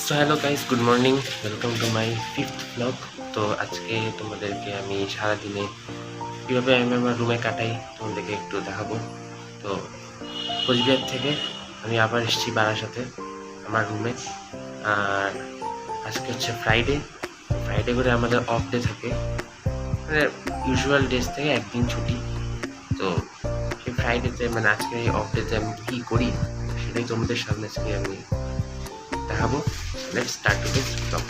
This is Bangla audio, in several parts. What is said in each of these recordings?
So hello guys, good morning, welcome to my fifth blog. তো আজকে তোমাদেরকে আমি সারাদিনে কীভাবে আমি আমার রুমে কাটাই তোমাদেরকে একটু দেখাবো। তো কোচবিহার থেকে আমি আবার এসেছি বারাসাতে আমার রুমে। আর আজকে হচ্ছে ফ্রাইডে করে আমাদের অফ ডে থাকে, মানে ইউজুয়াল ডেজ থেকে একদিন ছুটি। তো সেই ফ্রাইডেতে মানে আজকে এই অফ ডেতে আমি কী করি সেটাই তোমাদের সামনে আজকে আমি দেখাবো। Let's start today's vlog.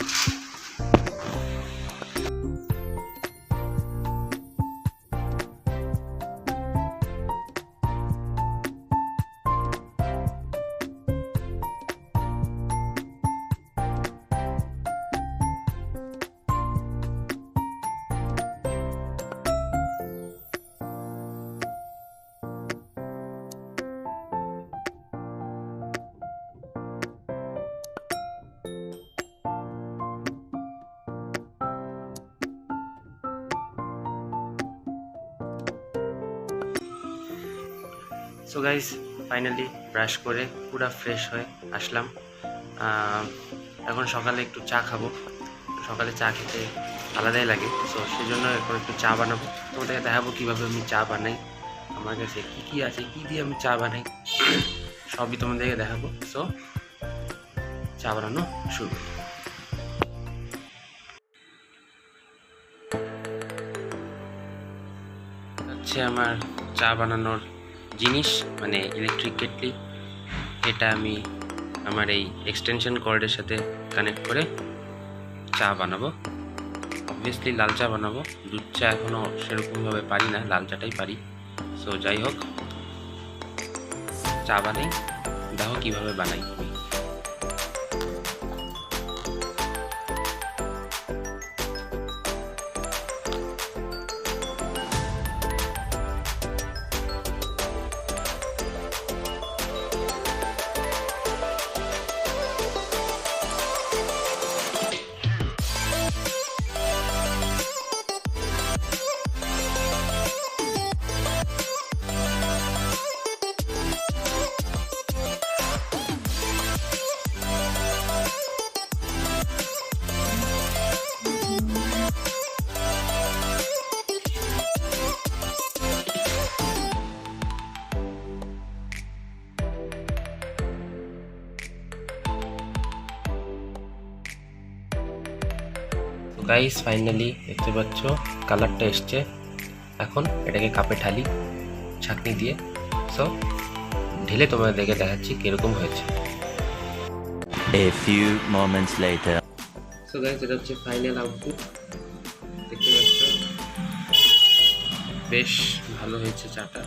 So guys, finally brush করে পুরো ফ্রেশ হয়ে আসলাম। এখন সকালে একটু চা খাবো। সকালে চা খেতে আলাদাই লাগে, সো সেই জন্য এখন একটু চা বানাবো। তোমাদেরকে দেখাবো কীভাবে আমি চা বানাই, আমার কাছে কী কী আছে, কী দিয়ে আমি চা বানাই সবই তোমাদেরকে দেখাবো। সো চা বানানো শুরু। হচ্ছে আমার চা বানানোর জিনিস, মানে ইলেকট্রিক কেটলি। এটা আমি আমার এই এক্সটেনশন কর্ডের সাথে কানেক্ট করে চা বানাবো। অবভিয়াসলি লাল চা বানাবো, দুধ চা এখনও সেরকমভাবে পারি না, লাল চাটাই পারি। সো যাই হোক, চা বানাই, দেখো কীভাবে বানাই। গাইস, ফাইনালি দেখতে পাচ্ছ কালারটা এসছে। এখন এটাকে কাপে ঢালি ছাঁকনি দিয়ে। সো ঢেলে তোমাদেরকে দেখাচ্ছি কিরকম হয়েছে। A few moments later. So guys, এটা হচ্ছে ফাইনাল আউটপুট, দেখতে পাচ্ছ বেশ ভালো হয়েছে চাটা,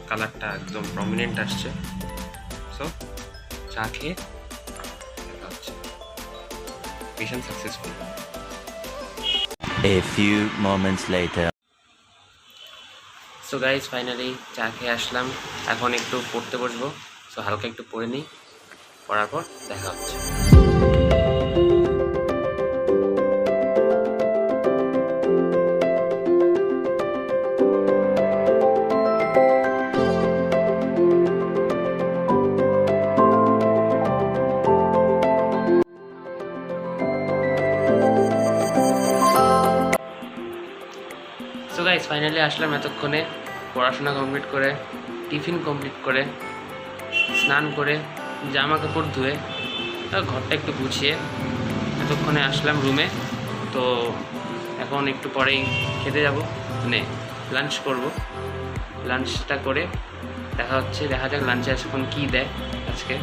কালারটা একদম প্রমিনেন্ট আসছে। সো চা খেয়ে দেখা হচ্ছে। Mission successful. A few moments later. So guys, finally চা খেয়ে আসলাম। এখন একটু পড়তে বসবো। সো হালকা একটু পড়ে নিই, পড়ার পর দেখা হচ্ছে। সো গাইজ, ফাইনালি আসলাম এতক্ষণে পড়াশোনা কমপ্লিট করে, টিফিন কমপ্লিট করে, স্নান করে, জামা কাপড় ধুয়ে, ঘরটা একটু গুছিয়ে এতক্ষণে আসলাম রুমে। তো এখন একটু পরেই খেতে যাব, মানে লাঞ্চ করব। লাঞ্চটা করে দেখা হচ্ছে, দেখা যাক লাঞ্চে এখন কী দেয়। আজকে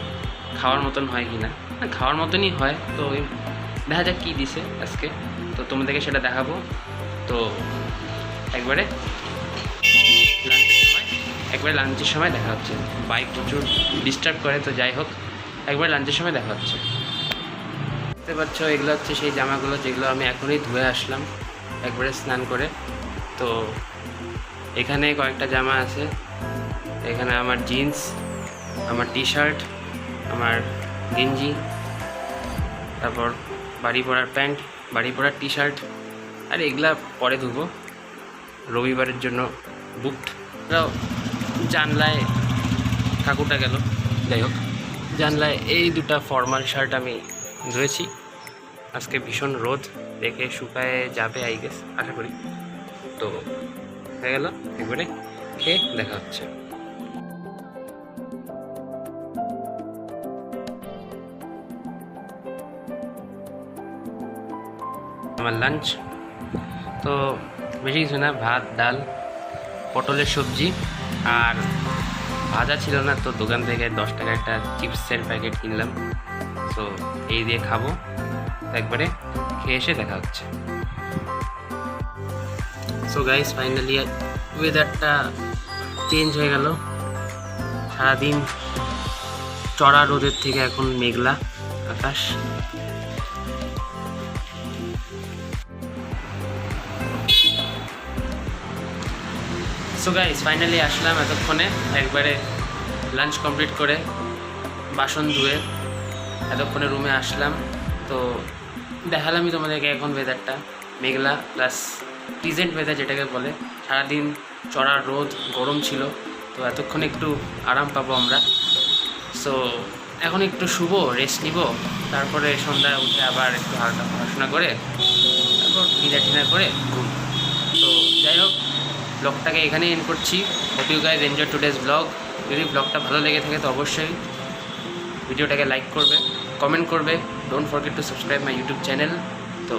খাওয়ার মতন হয় কি না, খাওয়ার মতনই হয়। তো দেখা যাক কী দিছে আজকে, তো তোমাদেরকে সেটা দেখাবো। তো একবারে লাঞ্চের সময় দেখা হচ্ছে। বাইক প্রচুর ডিস্টার্ব করে, তো যাই হোক একবার লাঞ্চের সময় দেখা হচ্ছে। দেখতে পাচ্ছ এগুলো হচ্ছে সেই জামাগুলো যেগুলো আমি এখনই ধুয়ে আসলাম একবারে স্নান করে। তো এখানে কয়েকটা জামা আছে, এখানে আমার জিন্স, আমার টি শার্ট, আমার গেঞ্জি, তারপর বাড়ি পরার প্যান্ট, বাড়ি পরার টি শার্ট, আর এগুলা পরে ধুবো, রবিবারের জন্য বুকড। জানলায় ঠাকুরটা গেল, যাই হোক জানলায় এই দুটা ফর্মাল শার্ট আমি ধুয়েছি। আজকে ভীষণ রোদ, দেখে শুকায় যাবে আই গেস, আশা করি। তো হয়ে গেল, একবারে খেয়ে দেখা হচ্ছে। আমার লাঞ্চ তো বেশি কিছু না, ভাত, ডাল, পটলের সবজি, আর ভাজা ছিল না, তো দোকান থেকে 10 টাকা একটা চিপসের প্যাকেট কিনলাম। তো এই দিয়ে খাবো, একবারে খেয়ে এসে দেখা হচ্ছে। সো গাইস, ফাইনালি ওয়েদারটা চেঞ্জ হয়ে গেল। সারাদিন চড়া রোদের থেকে এখন মেঘলা আকাশ। সো গাইস, ফাইনালি আসলাম এতক্ষণে, একবারে লাঞ্চ কমপ্লিট করে বাসন ধুয়ে এতক্ষণে রুমে আসলাম। তো দেখালামই তোমাদেরকে এখন ওয়েদারটা মেঘলা প্লাস প্লিজেন্ট ওয়েদার যেটাকে বলে। সারাদিন চড়া রোদ, গরম ছিল, তো এতক্ষণে একটু আরাম পাবো আমরা। সো এখন একটু শুভ রেস্ট নিব, তারপরে সন্ধ্যায় উঠে আবার একটু হালকা পড়াশোনা করে তারপর ডিনার করে ঘুম। তো যাই হোক, ব্লগটাকে এখানেই এন্ড করছি। Hope you guys enjoy today's blog. যদি ব্লগটা ভালো লেগে থাকে তো অবশ্যই ভিডিওটাকে লাইক করবে, কমেন্ট করবে। Don't forget to subscribe my YouTube channel. তো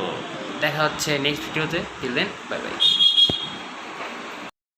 দেখা হচ্ছে নেক্সট ভিডিওতে। Till then, bye by.